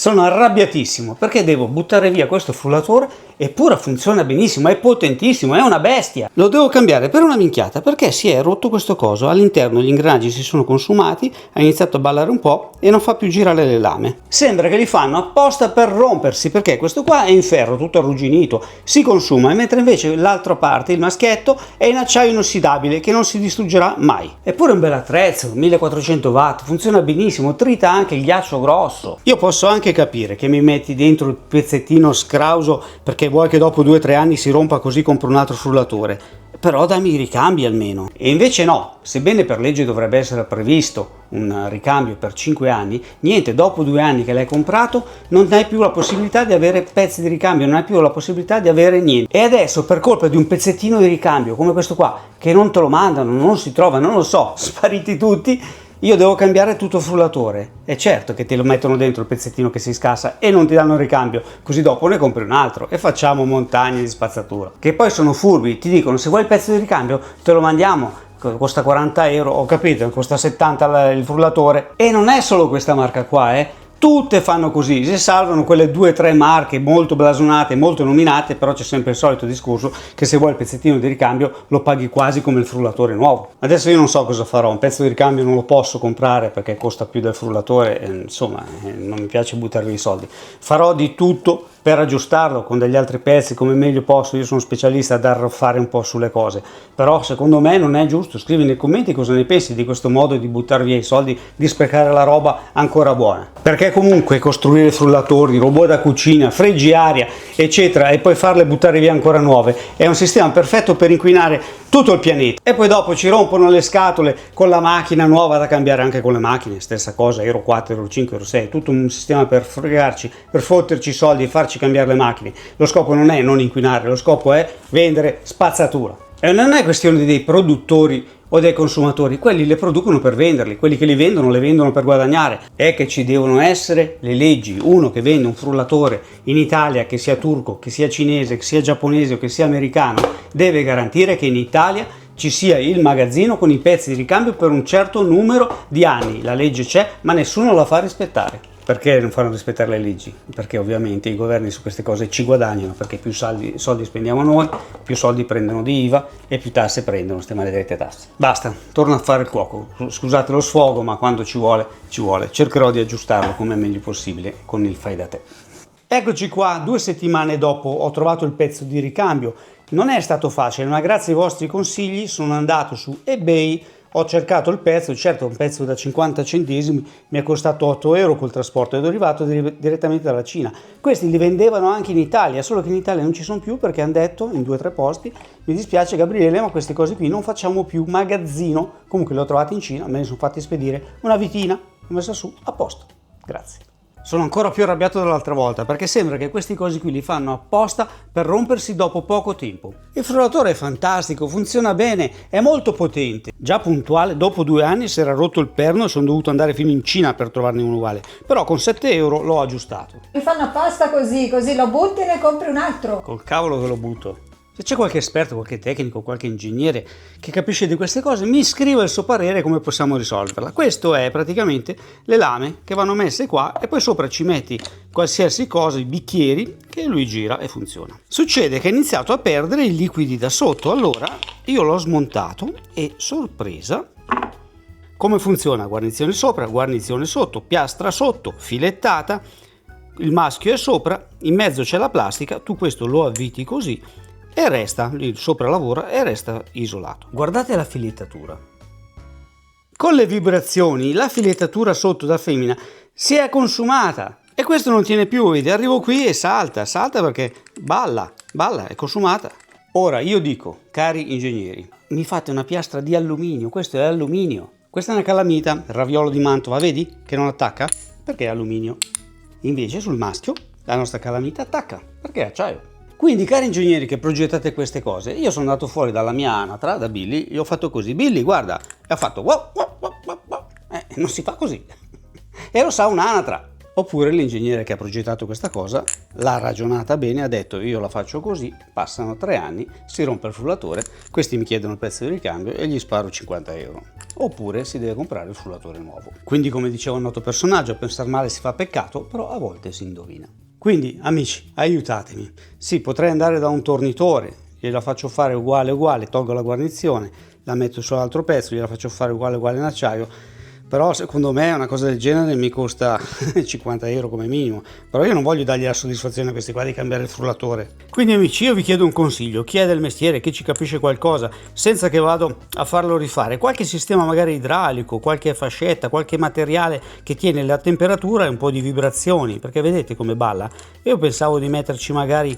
Sono arrabbiatissimo perché devo buttare via questo frullatore, eppure funziona benissimo, è potentissimo, è una bestia. Lo devo cambiare per una minchiata perché si è rotto questo coso, all'interno gli ingranaggi si sono consumati, ha iniziato a ballare un po' e non fa più girare le lame. Sembra che li fanno apposta per rompersi, perché questo qua è in ferro, tutto arrugginito, si consuma, mentre invece l'altra parte, il maschietto, è in acciaio inossidabile che non si distruggerà mai. Eppure è un bel attrezzo, 1400 watt, funziona benissimo, trita anche il ghiaccio grosso. Io posso anche capire che mi metti dentro il pezzettino scrauso perché vuoi che dopo 2 o 3 anni si rompa, così compro un altro frullatore, però dammi i ricambi almeno. E invece no, sebbene per legge dovrebbe essere previsto un ricambio per 5 anni, niente, dopo 2 anni che l'hai comprato non hai più la possibilità di avere pezzi di ricambio, non hai più la possibilità di avere niente. E adesso, per colpa di un pezzettino di ricambio come questo qua, che non te lo mandano, non si trova, non lo so, spariti tutti, io devo cambiare tutto il frullatore. È certo che te lo mettono dentro il pezzettino che si scassa e non ti danno il ricambio, così dopo ne compri un altro e facciamo montagne di spazzatura. Che poi sono furbi, ti dicono: se vuoi il pezzo di ricambio te lo mandiamo, costa 40 euro, ho capito, costa 70 il frullatore. E non è solo questa marca qua, tutte fanno così, si salvano quelle 2 o 3 marche molto blasonate, molto nominate, però c'è sempre il solito discorso che se vuoi il pezzettino di ricambio lo paghi quasi come il frullatore nuovo. Adesso io non so cosa farò, un pezzo di ricambio non lo posso comprare perché costa più del frullatore, insomma non mi piace buttarvi i soldi. Farò di tutto per aggiustarlo con degli altri pezzi come meglio posso. Io sono specialista ad arroffare un po' sulle cose, però secondo me non è giusto. Scrivi nei commenti cosa ne pensi di questo modo di buttare via i soldi, di sprecare la roba ancora buona, perché comunque costruire frullatori, robot da cucina, friggi aria eccetera e poi farle buttare via ancora nuove è un sistema perfetto per inquinare tutto il pianeta. E poi dopo ci rompono le scatole con la macchina nuova da cambiare, anche con le macchine stessa cosa, Euro 4, Euro 5, Euro 6, tutto un sistema per fregarci, per fotterci i soldi e farci cambiare le macchine. Lo scopo non è non inquinare, lo scopo è vendere spazzatura. E non è questione dei produttori o dei consumatori, quelli le producono per venderli, quelli che li vendono le vendono per guadagnare. È che ci devono essere le leggi. Uno che vende un frullatore in Italia, che sia turco, che sia cinese, che sia giapponese o che sia americano, deve garantire che in Italia ci sia il magazzino con i pezzi di ricambio per un certo numero di anni. La legge c'è, ma nessuno la fa rispettare. Perché non fanno rispettare le leggi? Perché ovviamente i governi su queste cose ci guadagnano, perché più soldi spendiamo noi, più soldi prendono di IVA e più tasse prendono, queste maledette tasse. Basta, torno a fare il cuoco. Scusate lo sfogo, ma quando ci vuole, ci vuole. Cercherò di aggiustarlo come è meglio possibile con il fai da te. Eccoci qua, 2 settimane dopo ho trovato il pezzo di ricambio. Non è stato facile, ma grazie ai vostri consigli sono andato su eBay, ho cercato il pezzo, certo un pezzo da 50 centesimi mi è costato 8 euro col trasporto ed è arrivato direttamente dalla Cina. Questi li vendevano anche in Italia, solo che in Italia non ci sono più perché hanno detto in 2 o 3 posti: mi dispiace Gabriele, ma queste cose qui non facciamo più magazzino. Comunque li ho trovati in Cina, me ne sono fatti spedire una vitina, l'ho messa su, a posto, grazie. Sono ancora più arrabbiato dell'altra volta perché sembra che questi cosi qui li fanno apposta per rompersi dopo poco tempo. Il frullatore è fantastico, funziona bene, è molto potente. Già puntuale, dopo 2 anni si era rotto il perno e sono dovuto andare fino in Cina per trovarne uno uguale. Però con 7 euro l'ho aggiustato. Mi fanno apposta così lo butti e ne compri un altro. Col cavolo che lo butto. Se c'è qualche esperto, qualche tecnico, qualche ingegnere che capisce di queste cose, mi scriva il suo parere come possiamo risolverla. Questo è praticamente le lame che vanno messe qua e poi sopra ci metti qualsiasi cosa, i bicchieri, che lui gira e funziona. Succede che ha iniziato a perdere i liquidi da sotto, allora io l'ho smontato e sorpresa, come funziona? Guarnizione sopra, guarnizione sotto, piastra sotto, filettata, il maschio è sopra, in mezzo c'è la plastica, tu questo lo avviti così e resta, lì sopra lavora e resta isolato. Guardate la filettatura. Con le vibrazioni la filettatura sotto da femmina si è consumata e questo non tiene più, vedi, arrivo qui e salta perché balla, è consumata. Ora io dico, cari ingegneri, mi fate una piastra di alluminio, questo è alluminio, questa è una calamita, il raviolo di Mantova, vedi che non attacca? Perché è alluminio. Invece sul maschio la nostra calamita attacca, perché è acciaio. Quindi, cari ingegneri che progettate queste cose, io sono andato fuori dalla mia anatra, da Billy, e ho fatto così. Billy, guarda, e ha fatto wow, wow, wow, wow, wow. Non si fa così. E lo sa un'anatra. Oppure l'ingegnere che ha progettato questa cosa l'ha ragionata bene, ha detto io la faccio così, passano 3 anni, si rompe il frullatore, questi mi chiedono il pezzo di ricambio e gli sparo 50 euro. Oppure si deve comprare il frullatore nuovo. Quindi, come diceva un noto personaggio, a pensare male si fa peccato, però a volte si indovina. Quindi amici, aiutatemi. Sì, potrei andare da un tornitore, gliela faccio fare uguale, tolgo la guarnizione, la metto sull'altro pezzo, gliela faccio fare uguale in acciaio, però secondo me una cosa del genere mi costa 50 euro come minimo. Però io non voglio dargli la soddisfazione a questi qua di cambiare il frullatore. Quindi amici, io vi chiedo un consiglio: chi è del mestiere, chi ci capisce qualcosa, senza che vado a farlo rifare, qualche sistema magari idraulico, qualche fascetta, qualche materiale che tiene la temperatura e un po' di vibrazioni, perché vedete come balla. Io pensavo di metterci magari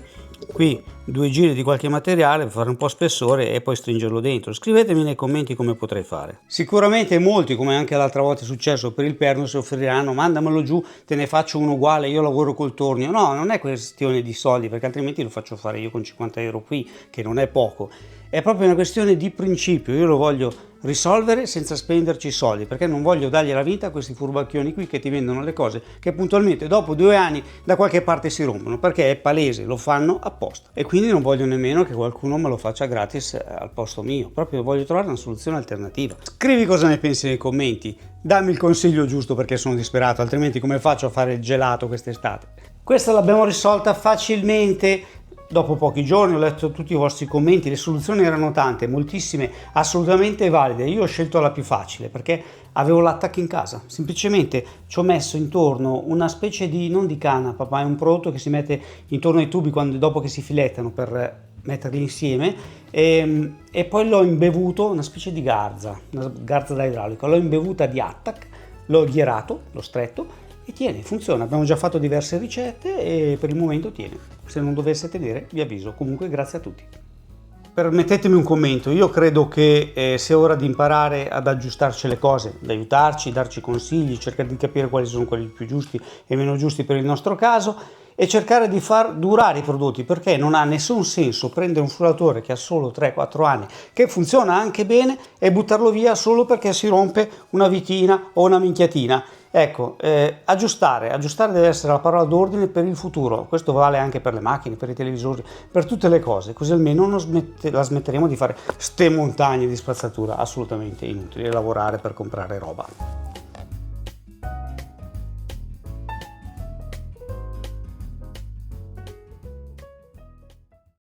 qui 2 giri di qualche materiale per fare un po' spessore e poi stringerlo dentro. Scrivetemi nei commenti come potrei fare. Sicuramente molti, come anche l'altra volta è successo per il perno, si offriranno: mandamelo giù, te ne faccio uno uguale, io lavoro col tornio. No, non è questione di soldi, perché altrimenti lo faccio fare io con 50 euro qui, che non è poco. È proprio una questione di principio. Io lo voglio risolvere senza spenderci soldi, perché non voglio dargli la vita a questi furbacchioni qui che ti vendono le cose che puntualmente dopo 2 anni da qualche parte si rompono, perché è palese, lo fanno apposta. E quindi non voglio nemmeno che qualcuno me lo faccia gratis al posto mio. Proprio voglio trovare una soluzione alternativa. Scrivi cosa ne pensi nei commenti, dammi il consiglio giusto, perché sono disperato, altrimenti come faccio a fare il gelato quest'estate? Questa l'abbiamo risolta facilmente. Dopo pochi giorni ho letto tutti i vostri commenti, le soluzioni erano tante, moltissime, assolutamente valide. Io ho scelto la più facile perché avevo l'attacco in casa. Semplicemente ci ho messo intorno una specie di, non di canapa, ma è un prodotto che si mette intorno ai tubi dopo che si filettano, per metterli insieme, e poi l'ho imbevuto, una specie di garza da idraulico, l'ho imbevuta di Attack, l'ho ghierato, l'ho stretto e tiene, funziona. Abbiamo già fatto diverse ricette e per il momento tiene. Se non dovesse tenere vi avviso. Comunque grazie a tutti. Permettetemi un commento: io credo che sia ora di imparare ad aggiustarci le cose, ad aiutarci, darci consigli, cercare di capire quali sono quelli più giusti e meno giusti per il nostro caso e cercare di far durare i prodotti, perché non ha nessun senso prendere un frullatore che ha solo 3-4 anni, che funziona anche bene, e buttarlo via solo perché si rompe una vitina o una minchiatina. Ecco, aggiustare deve essere la parola d'ordine per il futuro. Questo vale anche per le macchine, per i televisori, per tutte le cose, così almeno la smetteremo di fare ste montagne di spazzatura assolutamente inutili e lavorare per comprare roba.